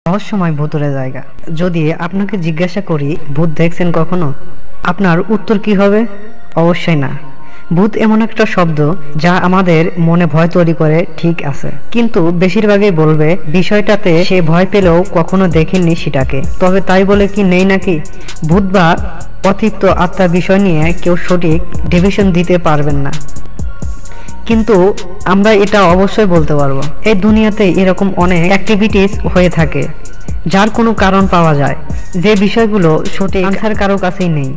রহস্যময় ভূতুরে জায়গা। যদি আপনাকে জিজ্ঞাসা করি ভূত দেখছেন কখনো, আপনার উত্তর কি হবে? অবশ্যই না। ভূত এমন একটা শব্দ যা আমাদের মনে ভয় তৈরি করে, ঠিক আছে, কিন্তু বেশিরভাগই বলবে বিষয়টাতে সে ভয় পেলেও কখনো দেখেননি সেটাকে। তবে তাই বলে কি নেই নাকি? ভূত বা অতৃপ্ত আত্মার বিষয় নিয়ে কেউ সঠিক ডিভিশন দিতে পারবেন না, কিন্তু আমরা এটা অবশ্যই বলতে পারবো এই দুনিয়াতে এরকম অনেক অ্যাক্টিভিটিস হয়ে থাকে যার কোনো কারণ পাওয়া যায়, যে বিষয়গুলো সঠিক আনসার কারো কাছেই নেই।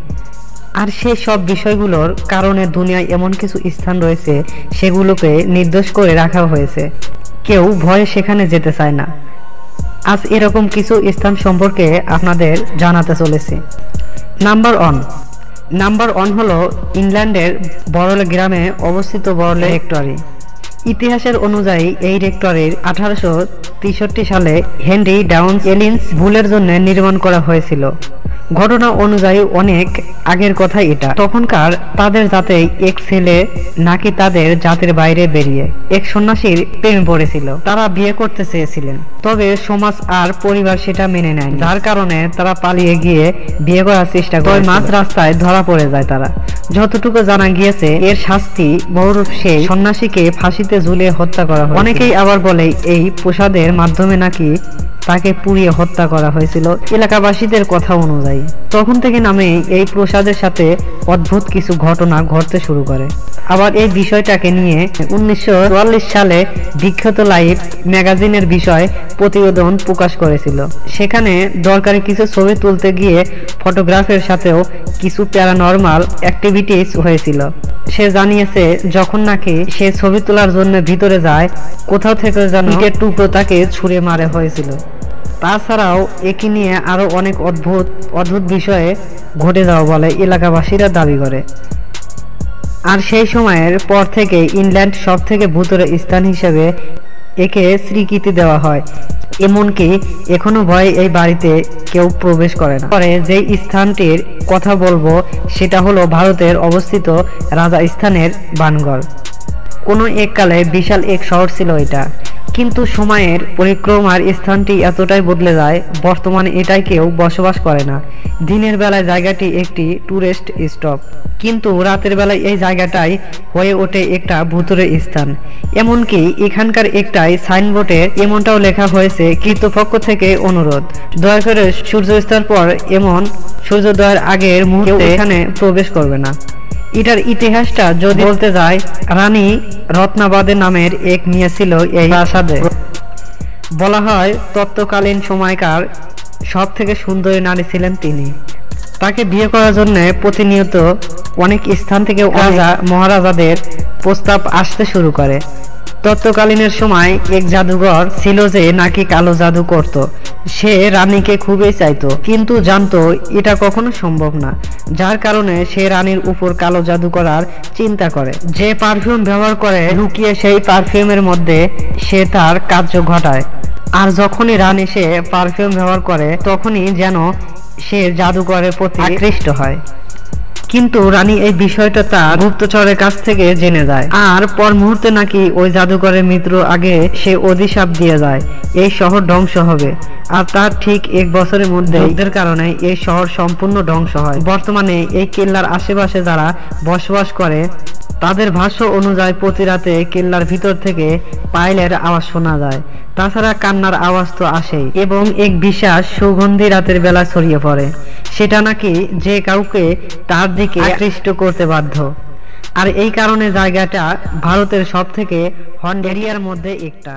আর সেই সব বিষয়গুলোর কারণে দুনিয়ায় এমন কিছু স্থান রয়েছে সেগুলোকে নির্দোষ করে রাখা হয়েছে, কেউ ভয়ে সেখানে যেতে চায় না। আজ এরকম কিছু স্থান সম্পর্কে আপনাদের জানাতে চলেছি। নাম্বার ওয়ান হলো ইংল্যান্ডের বরলে গ্রামে অবস্থিত বরলে রেক্টরি। ইতিহাসের অনুযায়ী এই রেক্টরির 1863 সালে হেনরি ডাউন্স এলিন্স ভুলের জন্য নির্মাণ করা হয়েছিল। ঘটনা অনুযায়ী অনেক আগের কথা এটা। তখনকার তাদের জাতে এক ছেলে নাকি তাদের জাতের বাইরে বেরিয়ে এক সন্ন্যাসীর প্রেমে পড়েছিল। তারা বিয়ে করতে চেয়েছিলেন, তবে সমাজ আর পরিবার সেটা মেনে নেয়, যার কারণে তারা পালিয়ে গিয়ে বিয়ে করার চেষ্টা করে। মাঝ রাস্তায় ধরা পড়ে যায় তারা। যতটুকু জানা গিয়েছে এর শাস্তি বহুরূপ, সেই সন্ন্যাসীকে ফাঁসিতে ঝুলিয়ে হত্যা করা হয়। অনেকেই আবার বলে এই প্রসাদের মাধ্যমে নাকি তাকে পুড়িয়ে হত্যা করা হয়েছিল এলাকাবাসীদের কথা অনুযায়ী। তখন থেকে নামে এই প্রসাদের সাথে অদ্ভুত কিছু ঘটনা ঘটতে শুরু করে। আবার এই বিষয়টাকে নিয়ে 1944 সালে বিখ্যাত লাইফ ম্যাগাজিনের বিষয় প্রতিবেদন প্রকাশ করেছিল। সেখানে দরকারি কিছু ছবি তুলতে গিয়ে ফটোগ্রাফের সাথেও কিছু প্যারানর্মাল অ্যাক্টিভিটিস হয়েছিল। সে জানিয়েছে যখন নাকি সে ছবি তোলার জন্য ভিতরে যায়, কোথাও থেকে যেন ইটের টুকরো তাকে ছুঁড়ে মারা হয়েছিল। তাছাড়াও একে নিয়ে আরো অনেক অদ্ভুত বিষয়ে ঘটে যাওয়া বলে এলাকাবাসীরা দাবি করে। আর সেই সময়ের পর থেকে ইংল্যান্ড সব থেকে ভূতুরে স্থান হিসেবে একে স্বীকৃতি দেওয়া হয়। এমনকি এখনো ভয়ে এই বাড়িতে কেউ প্রবেশ করে না। পরে যে স্থানটির কথা বলবো সেটা হলো ভারতের অবস্থিত রাজস্থানের বানগড়। কোনো এককালে বিশাল এক শহর ছিল এটা, কিন্তু সময়ের পরিক্রমার স্থানটি এতটাই বদলে যায়, বর্তমানে এটাই কেউ বসবাস করে না। দিনের বেলায় জায়গাটি একটি টুরিস্ট স্টপ, কিন্তু রাতের বেলায় এই জায়গাটাই হয়ে ওঠে একটা ভূতুরে স্থান। এমনকি এখানকার একটাই সাইনবোর্ডে এমনটাও লেখা হয়েছে, কর্তৃপক্ষ থেকে অনুরোধ, দয়া করে সূর্যাস্তের পর এমন সূর্যোদয়ের আগের মুহূর্তে এখানে প্রবেশ করবে না। এটার ইতিহাসটা যদি বলতে যায়, রানী রত্নাবাদে নামের এক মেয়ে ছিল এই প্রাসাদে। বলা হয় তৎকালীন সময়কার সব থেকে সুন্দরী নারী ছিলেন তিনি। তাকে বিয়ে করার জন্য প্রতিনিয়ত অনেক স্থান থেকে রাজা মহারাজাদের প্রস্তাব আসতে শুরু করে। তৎকালীনের সময় এক জাদুঘর ছিল যে নাকি কালো জাদু করত। সে রানীকে খুবই চাইতো, কিন্তু জানতো এটা কখনো সম্ভব না, যার কারণে সে রানীর উপর কালো জাদু করার চিন্তা করে। যে পারফিউম ব্যবহার করে লুকিয়ে সেই পারফিউমের মধ্যে সে তার কার্য ঘটায়। আর যখনই রানী সে পারফিউম ব্যবহার করে তখনই যেন সে জাদুকরের প্রতি আকৃষ্ট হয়। কিন্তু রানী এই বিষয়টা তার গুপ্তচরের কাছ থেকে জেনে যায়, আর পর মুহূর্তে নাকি ওই জাদুকরের মৃত্যুর আগে সে অভিশাপ দিয়ে যায় এই শহর ধ্বংস হবে। আর তার ঠিক এক বছরের মধ্যে যুদ্ধের কারণে এই শহর সম্পূর্ণ ধ্বংস হয়। বর্তমানে এই কেল্লার আশেপাশে যারা বসবাস করে তাদের ভাষ্য অনুযায়ী প্রতি রাতে কেল্লার ভিতর থেকে পায়েলের আওয়াজ শোনা যায়। তাছাড়া কান্নার আওয়াজ তো আসেই, এবং এক বিশেষ সুগন্ধি রাতের বেলা ছড়িয়ে পড়ে, সেটা নাকি যে কাউকে তার দিকে আকৃষ্ট করতে বাধ্য। আর এই কারণে জায়গাটা ভারতের সব থেকে হন্ট এরিয়ার মধ্যে একটা।